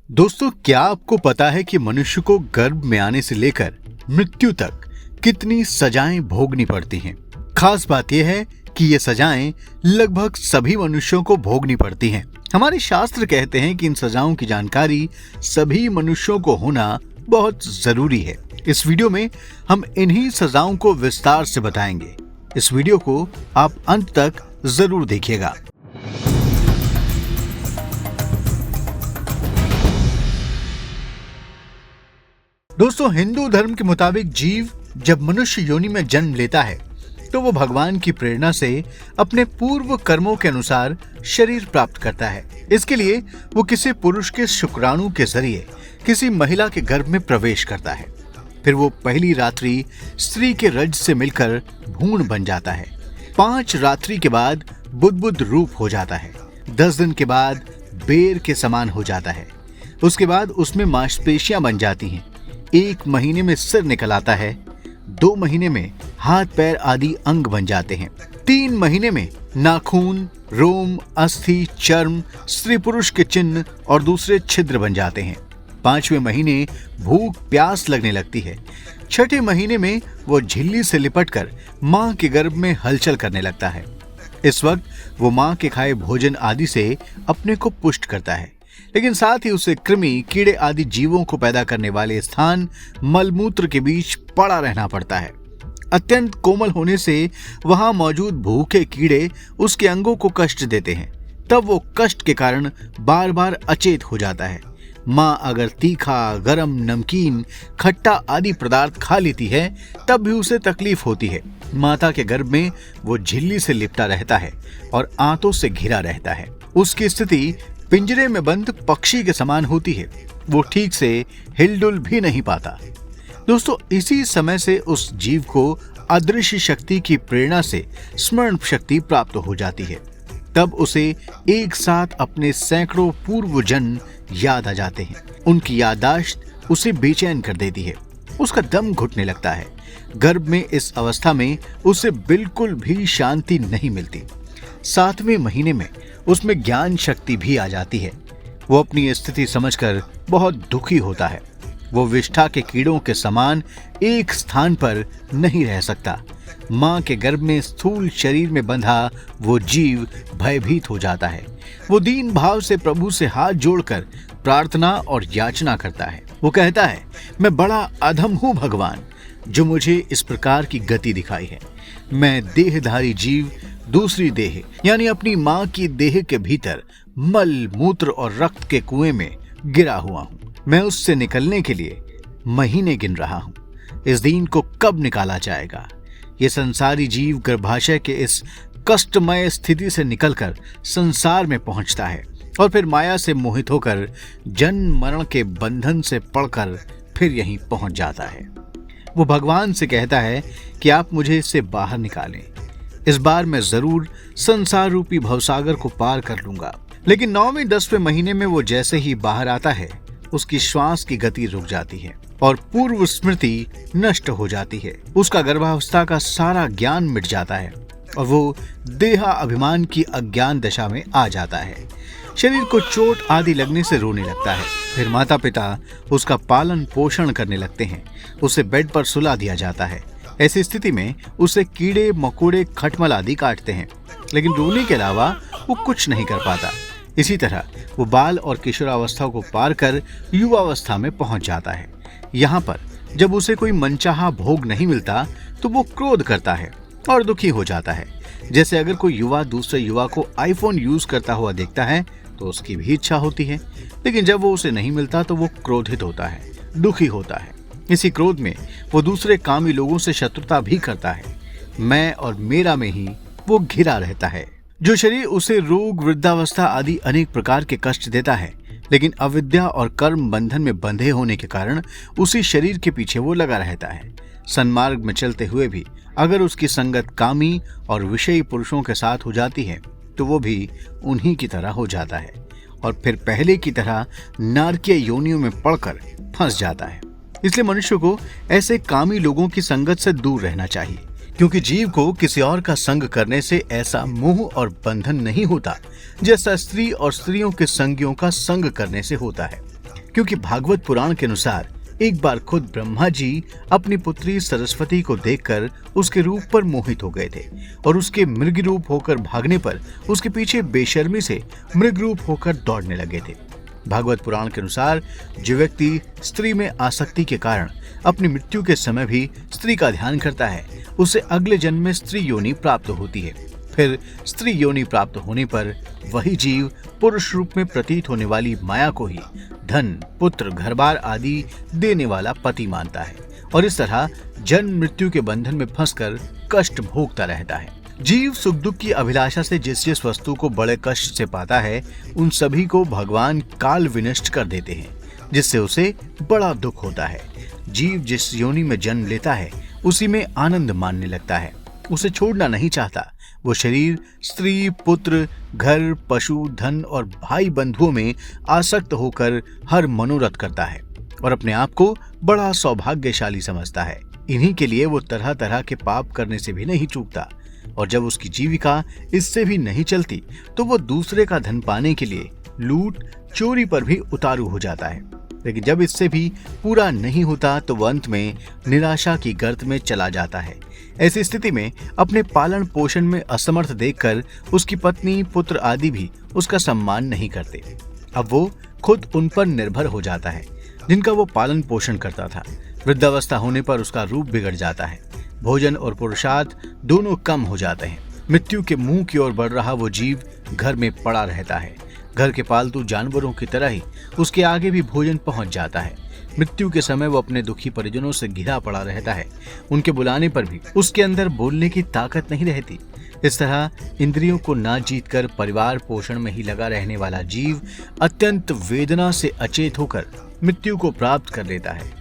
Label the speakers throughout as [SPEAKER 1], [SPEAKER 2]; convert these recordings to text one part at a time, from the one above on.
[SPEAKER 1] दोस्तों, क्या आपको पता है कि मनुष्य को गर्भ में आने से लेकर मृत्यु तक कितनी सजाएं भोगनी पड़ती हैं? खास बात यह है कि ये सजाएं लगभग सभी मनुष्यों को भोगनी पड़ती हैं। हमारे शास्त्र कहते हैं कि इन सजाओं की जानकारी सभी मनुष्यों को होना बहुत जरूरी है। इस वीडियो में हम इन्हीं सजाओं को विस्तार से बताएंगे। इस वीडियो को आप अंत तक जरूर देखिएगा। दोस्तों, हिंदू धर्म के मुताबिक जीव जब मनुष्य योनि में जन्म लेता है तो वो भगवान की प्रेरणा से अपने पूर्व कर्मों के अनुसार शरीर प्राप्त करता है। इसके लिए वो किसी पुरुष के शुक्राणु के जरिए किसी महिला के गर्भ में प्रवेश करता है। फिर वो पहली रात्रि स्त्री के रज से मिलकर भ्रूण बन जाता है। 5 रात्रि के बाद बुद्बुद रूप हो जाता है। 10 दिन के बाद बेर के समान हो जाता है। उसके बाद उसमें मांसपेशियां बन जाती हैं। 1 महीने में सिर निकल आता है। 2 महीने में हाथ पैर आदि अंग बन जाते हैं। 3 महीने में नाखून, रोम, अस्थि, चर्म, स्त्री पुरुष के चिन्ह और दूसरे छिद्र बन जाते हैं। 5वें महीने भूख प्यास लगने लगती है। 6ठे महीने में वो झिल्ली से लिपटकर मां के गर्भ में हलचल करने लगता है। इस वक्त वो मां के खाए भोजन आदि से अपने को पुष्ट करता है, लेकिन साथ ही उसे कृमि, कीड़े आदि जीवों को पैदा करने वाले स्थान मलमूत्र के बीच पड़ा रहना पड़ता है। अत्यंत कोमल होने से वहां मौजूद भूखे कीड़े उसके अंगों को कष्ट देते हैं। तब वो कष्ट के कारण बार बार अचेत हो जाता है। मां अगर तीखा, गरम, नमकीन, खट्टा आदि पदार्थ खा लेती है तब भी उसे तकलीफ होती है। माता के गर्भ में वो झिल्ली से लिपटा रहता है और आंतों से घिरा रहता है। उसकी स्थिति पिंजरे में बंद पक्षी के समान होती है। वो ठीक से हिलडुल भी नहीं पाता। दोस्तों, इसी समय से उस जीव को अदृश्य शक्ति की प्रेरणा से स्मरण शक्ति प्राप्त हो जाती है। तब उसे एक साथ अपने सैकड़ों पूर्व जन्म याद आ जाते हैं। उनकी याददाश्त उसे बेचैन कर देती है। उसका दम घुटने लगता है। गर्भ में इस अवस्था में उसे बिल्कुल भी शांति नहीं मिलती। 7वें महीने में उसमें ज्ञान शक्ति भी आ जाती है। वो अपनी स्थिति समझकर बहुत दुखी होता है। वो विष्ठा के कीड़ों के समान एक स्थान पर नहीं रह सकता। मां के गर्भ में स्थूल शरीर में बंधा वो जीव भयभीत हो जाता है। वो दीन भाव से प्रभु से हाथ जोड़कर प्रार्थना और याचना करता है। वो कहता है, मैं बड़ा अधम हूं भगवान, जो मुझे इस प्रकार की गति दिखाई है। मैं देहधारी जीव दूसरी देह यानी अपनी मां की देह के भीतर मल, मूत्र और रक्त के कुएं में गिरा हुआ हूं। मैं उससे निकलने के लिए महीने गिन रहा हूं। इस दिन को कब निकाला जाएगा? ये संसारी जीव गर्भाशय के इस कष्टमय स्थिति से निकलकर संसार में पहुंचता है और फिर माया से मोहित होकर जन्म मरण के बंधन से पड़कर फिर यहीं पहुंच जाता है। वो भगवान से कहता है कि आप मुझे इससे बाहर निकालें। इस बार मैं जरूर संसार रूपी भवसागर को पार कर लूंगा। लेकिन 9वें 10वें महीने में वो जैसे ही बाहर आता है, उसकी श्वास की गति रुक जाती है और पूर्व स्मृति नष्ट हो जाती है। उसका गर्भावस्था का सारा ज्ञान मिट जाता है और वो देहा अभिमान की अज्ञान दशा में आ जाता है। शरीर को चोट आदि लगने से रोने लगता है। फिर माता पिता उसका पालन पोषण करने लगते हैं। उसे बेड पर सुला दिया जाता है। ऐसी स्थिति में उसे कीड़े मकोड़े, खटमल आदि काटते हैं, लेकिन रोने के अलावा वो कुछ नहीं कर पाता। इसी तरह वो बाल और किशोरावस्था को पार कर युवावस्था में पहुंच जाता है। यहाँ पर जब उसे कोई मनचाहा भोग नहीं मिलता तो वो क्रोध करता है और दुखी हो जाता है। जैसे अगर कोई युवा दूसरे युवा को आईफोन यूज करता हुआ देखता है तो उसकी भी इच्छा होती है, लेकिन जब वो उसे नहीं मिलता तो वो क्रोधित होता है, दुखी होता है। इसी क्रोध में वो दूसरे कामी लोगों से शत्रुता भी करता है। मैं और मेरा में ही वो घिरा रहता है। जो शरीर उसे रोग, वृद्धावस्था आदि अनेक प्रकार के कष्ट देता है, लेकिन अविद्या और कर्म बंधन में बंधे होने के कारण उसी शरीर के पीछे वो लगा रहता है। सन्मार्ग में चलते हुए भी अगर उसकी संगत कामी और विषयी पुरुषों के साथ हो जाती है तो वो भी उन्हीं की तरह हो जाता है और फिर पहले की तरह नारकीय योनियों में पड़कर फंस जाता है। इसलिए मनुष्य को ऐसे कामी लोगों की संगत से दूर रहना चाहिए, क्योंकि जीव को किसी और का संग करने से ऐसा मोह और बंधन नहीं होता जैसा स्त्री और स्त्रियों के संगियों का संग करने से होता है। क्योंकि भागवत पुराण के अनुसार एक बार खुद ब्रह्मा जी अपनी पुत्री सरस्वती को देखकर उसके रूप पर मोहित हो गए थे और उसके मृग रूप होकर भागने पर उसके पीछे बेशर्मी से मृग रूप होकर दौड़ने लगे थे। भागवत पुराण के अनुसार जो व्यक्ति स्त्री में आसक्ति के कारण अपनी मृत्यु के समय भी स्त्री का ध्यान करता है, उसे अगले जन्म में स्त्री योनि प्राप्त होती है। फिर स्त्री योनि प्राप्त होने पर वही जीव पुरुष रूप में प्रतीत होने वाली माया को ही धन, पुत्र, घर-बार आदि देने वाला पति मानता है और इस तरह जन्म मृत्यु के बंधन में फंसकर कष्ट भोगता रहता है। जीव सुख दुख की अभिलाषा से जिस जिस वस्तु को बड़े कष्ट से पाता है, उन सभी को भगवान काल विनष्ट कर देते हैं, जिससे उसे बड़ा दुख होता है। जीव जिस योनि में जन्म लेता है उसी में आनंद मानने लगता है, उसे छोड़ना नहीं चाहता। वो शरीर, स्त्री, पुत्र, घर, पशु, धन और भाई बंधुओं में आसक्त होकर हर मनोरथ करता है और अपने आप को बड़ा सौभाग्यशाली समझता है। इन्हीं के लिए वो तरह तरह के पाप करने से भी नहीं चूकता और जब उसकी जीविका इससे भी नहीं चलती तो वो दूसरे का धन पाने के लिए लूट, चोरी पर भी उतारू हो जाता है। लेकिन जब इससे भी पूरा नहीं होता तो वो अंत में निराशा की गर्त में चला जाता है। ऐसी स्थिति में अपने पालन पोषण में असमर्थ देखकर उसकी पत्नी, पुत्र आदि भी उसका सम्मान नहीं करते। अब वो खुद उन पर निर्भर हो जाता है जिनका वो पालन पोषण करता था। वृद्धावस्था होने पर उसका रूप बिगड़ जाता है, भोजन और पुरुषार्थ दोनों कम हो जाते हैं। मृत्यु के मुंह की ओर बढ़ रहा वो जीव घर में पड़ा रहता है। घर के पालतू जानवरों की तरह ही उसके आगे भी भोजन पहुंच जाता है। मृत्यु के समय वो अपने दुखी परिजनों से घिरा पड़ा रहता है। उनके बुलाने पर भी उसके अंदर बोलने की ताकत नहीं रहती। इस तरह इंद्रियों को ना जीतकर परिवार पोषण में ही लगा रहने वाला जीव अत्यंत वेदना से अचेत होकर मृत्यु को प्राप्त कर लेता है।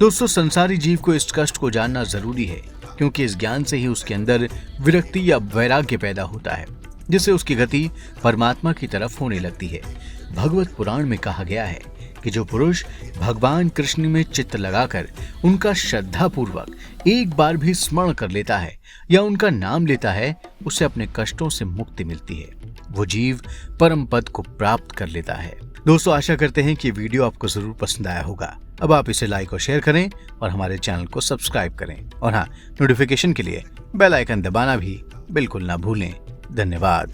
[SPEAKER 1] दोस्तों, संसारी जीव को इस कष्ट को जानना जरूरी है, क्योंकि इस ज्ञान से ही उसके अंदर विरक्ति या वैराग्य पैदा होता है, जिससे उसकी गति परमात्मा की तरफ होने लगती है। भगवत पुराण में कहा गया है कि जो पुरुष भगवान कृष्ण में चित्त लगाकर उनका श्रद्धा पूर्वक एक बार भी स्मरण कर लेता है या उनका नाम लेता है, उसे अपने कष्टों से मुक्ति मिलती है। वो जीव परम पद को प्राप्त कर लेता है। दोस्तों, आशा करते हैं कि वीडियो आपको जरूर पसंद आया होगा। अब आप इसे लाइक और शेयर करें और हमारे चैनल को सब्सक्राइब करें और हाँ, नोटिफिकेशन के लिए बेल आइकन दबाना भी बिल्कुल ना भूलें। धन्यवाद।